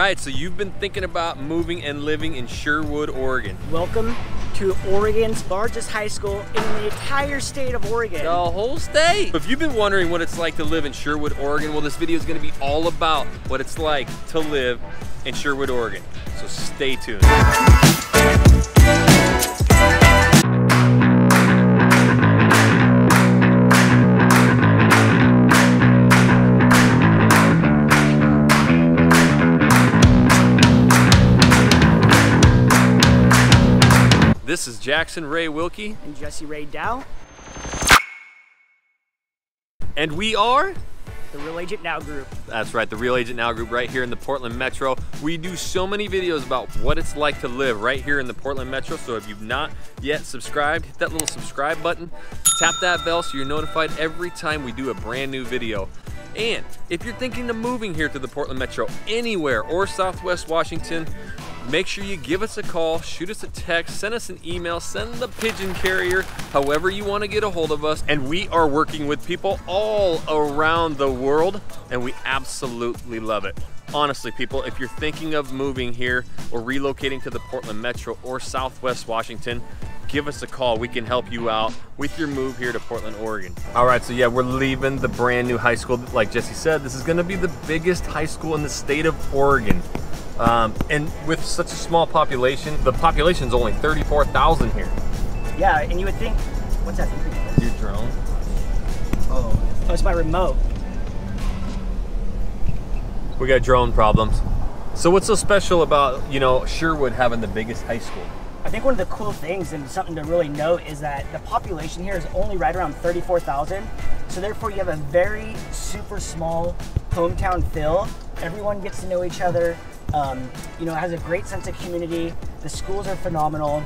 right, so you've been thinking about moving and living in Sherwood, Oregon. Welcome to Oregon's largest high school in the entire state of Oregon. The whole state. If you've been wondering what it's like to live in Sherwood, Oregon, well, this video is going to be all about what it's like to live in Sherwood, Oregon. So stay tuned. This is Jackson Ray Wilkey and Jesse Ray Dow. And we are the Real Agent Now group. That's right, the Real Agent Now group right here in the Portland Metro. We do so many videos about what it's like to live right here in the Portland Metro. So if you've not yet subscribed, hit that little subscribe button, tap that bell so you're notified every time we do a brand new video. And if you're thinking of moving here to the Portland Metro anywhere or Southwest Washington, make sure you give us a call, shoot us a text, send us an email, send the pigeon carrier, however you want to get a hold of us. And we are working with people all around the world, and we absolutely love it. Honestly, people, if you're thinking of moving here or relocating to the Portland Metro or Southwest Washington, give us a call. We can help you out with your move here to Portland, Oregon. All right, so yeah, we're leaving the brand new high school. Like Jesse said, this is gonna be the biggest high school in the state of Oregon. And with such a small population, the population is only 34,000 here. Yeah, and you would think, what's that? Your drone? Oh, it's my remote. We got drone problems. So what's so special about, you know, Sherwood having the biggest high school? I think one of the cool things and something to really note is that the population here is only right around 34,000. So therefore you have a very super small hometown feel. Everyone gets to know each other. You know, it has a great sense of community. The schools are phenomenal.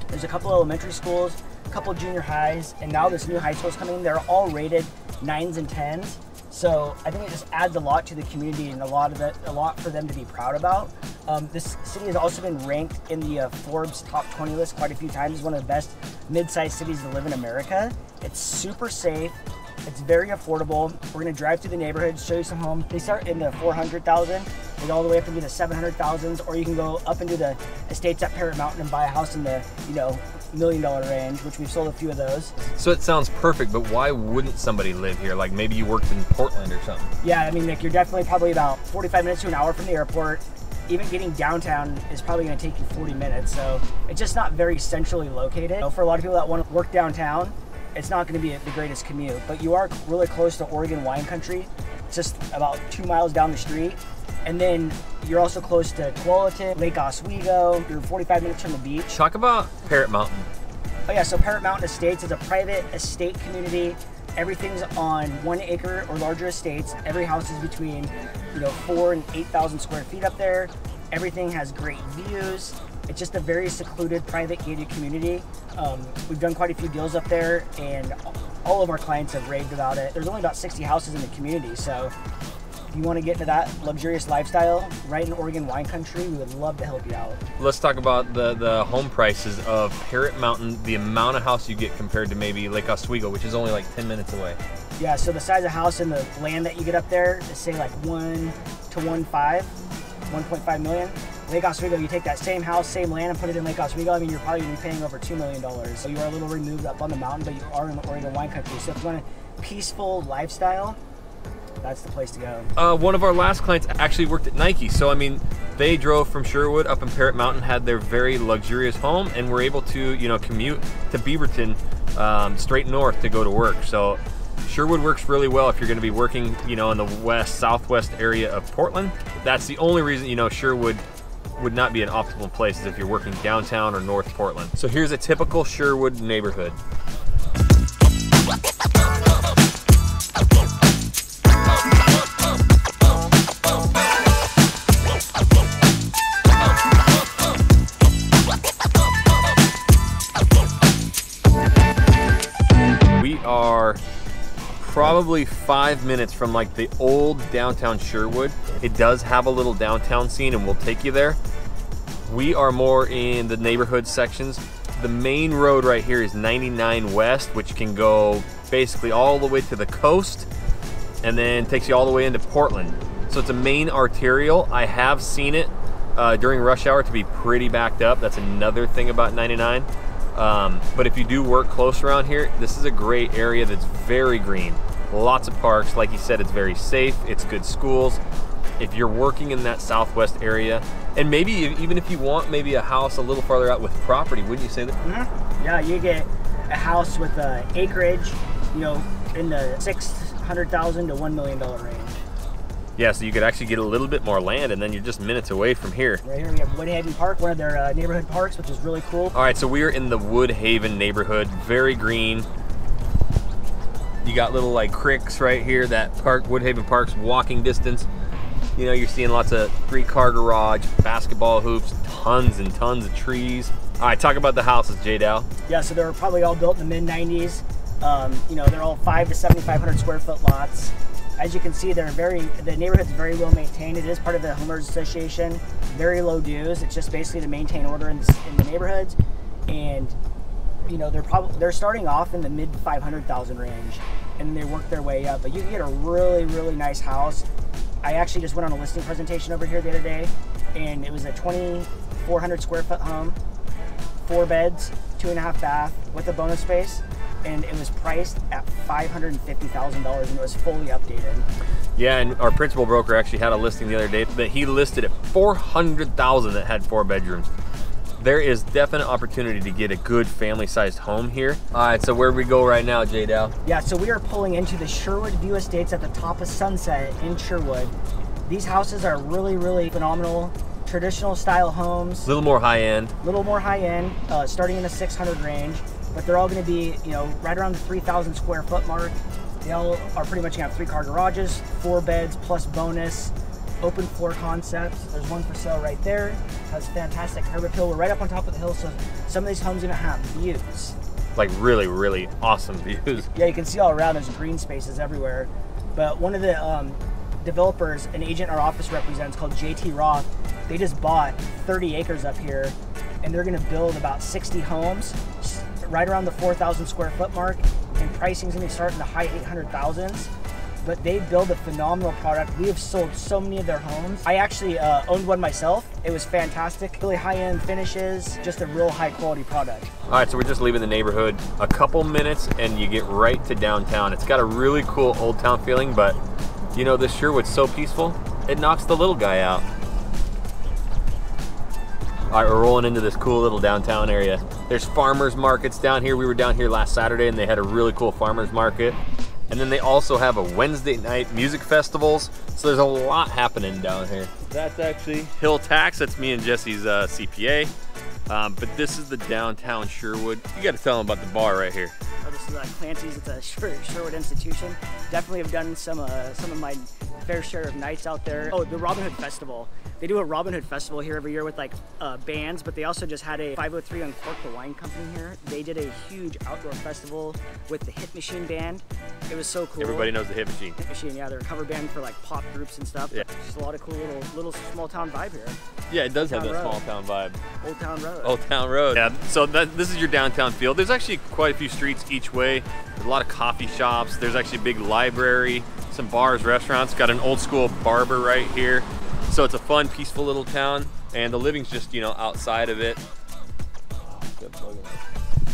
There's a couple elementary schools, a couple junior highs, and now this new high school is coming in. They're all rated 9s and 10s. So I think it just adds a lot to the community and a lot for them to be proud about. This city has also been ranked in the Forbes top 20 list quite a few times as one of the best mid-sized cities to live in America. It's super safe. It's very affordable. We're gonna drive through the neighborhood, show you some homes. They start in the 400,000, they go all the way up into the 700,000s, or you can go up into the estates at Paramount and buy a house in the, you know, $1 million range, which we've sold a few of those. So it sounds perfect, but why wouldn't somebody live here? Like maybe you worked in Portland or something. Yeah, I mean, like you're definitely probably about 45 minutes to an hour from the airport. Even getting downtown is probably gonna take you 40 minutes. So it's just not very centrally located. So for a lot of people that wanna work downtown, it's not going to be the greatest commute, but you are really close to Oregon wine country. It's just about 2 miles down the street. And then you're also close to Tualatin, Lake Oswego. You're 45 minutes from the beach. Talk about Paramount Mountain. Oh yeah, so Paramount Estates is a private estate community. Everything's on 1 acre or larger estates. Every house is between, you know, 4,000 and 8,000 square feet up there. Everything has great views. It's just a very secluded, private, gated community. We've done quite a few deals up there, and all of our clients have raved about it. There's only about 60 houses in the community, so if you want to get into that luxurious lifestyle right in Oregon wine country, we would love to help you out. Let's talk about the home prices of Parrot Mountain, the amount of house you get compared to maybe Lake Oswego, which is only like 10 minutes away. Yeah, so the size of house and the land that you get up there is say like 1 to 1.5 million. Lake Oswego, you take that same house, same land, and put it in Lake Oswego, I mean, you're probably going to be paying over $2 million. So you are a little removed up on the mountain, but you are in the Oregon wine country. So if you want a peaceful lifestyle, that's the place to go. One of our last clients actually worked at Nike. So, I mean, they drove from Sherwood up in Parrot Mountain, had their very luxurious home, and were able to, you know, commute to Beaverton straight north to go to work. So Sherwood works really well if you're going to be working, you know, in the southwest area of Portland. That's the only reason, you know, Sherwood would not be an optimal place is if you're working downtown or North Portland. So here's a typical Sherwood neighborhood. We are probably 5 minutes from like the old downtown Sherwood. It does have a little downtown scene, and we'll take you there. We are more in the neighborhood sections. The main road right here is 99 West, which can go basically all the way to the coast and then takes you all the way into Portland. So it's a main arterial. I have seen it during rush hour to be pretty backed up. That's another thing about 99. But if you do work close around here, this is a great area that's very green. Lots of parks. Like you said, it's very safe. It's good schools. If you're working in that southwest area, and maybe even if you want maybe a house a little farther out with property, wouldn't you say that? Mm-hmm. Yeah, you get a house with acreage, you know, in the $600,000 to $1 million range. Yeah, so you could actually get a little bit more land, and then you're just minutes away from here. Right here we have Woodhaven Park, one of their neighborhood parks, which is really cool. All right, so we are in the Woodhaven neighborhood, very green. You got little like cricks right here. That park, Woodhaven Park's walking distance. You know, you're seeing lots of 3-car garage, basketball hoops, tons and tons of trees. All right, talk about the houses, J-Dow. Yeah, so they were probably all built in the mid-90s. You know, they're all 5 to 7,500 square foot lots. As you can see, the neighborhood's very well maintained. It is part of the homeowners association. Very low dues. It's just basically to maintain order in the neighborhoods. And you know, they're starting off in the mid 500,000 range, and they work their way up. But you can get a really, really nice house. I actually just went on a listing presentation over here the other day, and it was a 2,400 square foot home, 4 beds, 2.5 bath with a bonus space. And it was priced at $550,000, and it was fully updated. Yeah, and our principal broker actually had a listing the other day that he listed at $400,000 that had 4 bedrooms. There is definite opportunity to get a good family-sized home here. All right, so where we go right now, J-Dow? Yeah, so we are pulling into the Sherwood View Estates at the top of Sunset in Sherwood. These houses are really, really phenomenal. Traditional style homes. A little more high-end. A little more high-end, starting in the 600 range. But they're all going to be, you know, right around the 3,000 square foot mark. They all are pretty much going to have 3-car garages, 4 beds plus bonus, open floor concepts. There's one for sale right there. Has fantastic curb appeal. We're right up on top of the hill, so some of these homes are going to have views. Like really, really awesome views. Yeah, you can see all around. There's green spaces everywhere. But one of the developers, an agent our office represents called JT Roth, they just bought 30 acres up here, and they're going to build about 60 homes right around the 4,000 square foot mark, and pricing's gonna be starting in the high 800,000s. But they build a phenomenal product. We have sold so many of their homes. I actually owned one myself. It was fantastic. Really high-end finishes, just a real high-quality product. All right, so we're just leaving the neighborhood. A couple minutes and you get right to downtown. It's got a really cool old town feeling, but you know, this Sherwood's so peaceful, it knocks the little guy out. All right, we're rolling into this cool little downtown area. There's farmers markets down here. We were down here last Saturday and they had a really cool farmers market. And then they also have a Wednesday night music festivals. So there's a lot happening down here. That's actually Hill Tax. That's me and Jesse's CPA. But this is the downtown Sherwood. You got to tell them about the bar right here. Oh, this is Clancy's. It's a Sherwood institution. Definitely have done some of my fair share of nights out there. Oh, the Robin Hood Festival. They do a Robin Hood Festival here every year with like bands, but they also just had a 503 Uncorked, the wine company here. They did a huge outdoor festival with the Hit Machine band. It was so cool. Everybody knows the Hit Machine. Hit Machine, yeah, they're a cover band for like pop groups and stuff. Yeah. Just a lot of cool little small town vibe here. Yeah, it does have that small town vibe. Old Town Road. Old Town Road. Yeah, so this is your downtown feel. There's actually quite a few streets each way. There's a lot of coffee shops. There's actually a big library, some bars, restaurants. Got an old school barber right here. So it's a fun, peaceful little town, and the living's just, you know, outside of it.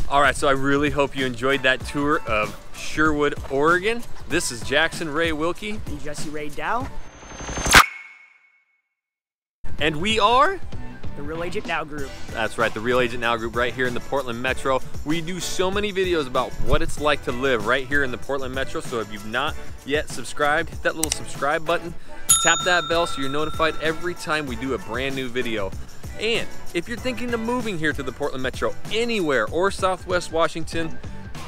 All right, so I really hope you enjoyed that tour of Sherwood, Oregon. This is Jackson Ray Wilkey. And Jesse Ray Dow. And we are the Real Agent Now Group. That's right, the Real Agent Now Group right here in the Portland Metro. We do so many videos about what it's like to live right here in the Portland Metro. So if you've not yet subscribed, hit that little subscribe button. Tap that bell so you're notified every time we do a brand new video. And if you're thinking of moving here to the Portland Metro, anywhere or Southwest Washington,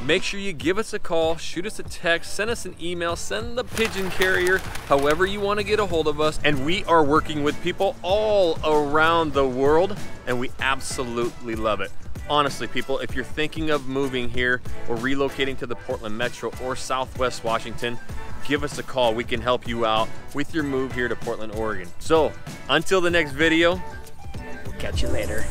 make sure you give us a call, shoot us a text, send us an email, send the pigeon carrier, however you want to get a hold of us. And we are working with people all around the world, and we absolutely love it. Honestly, people, if you're thinking of moving here or relocating to the Portland Metro or Southwest Washington, give us a call. We can help you out with your move here to Portland, Oregon. So until the next video, we'll catch you later.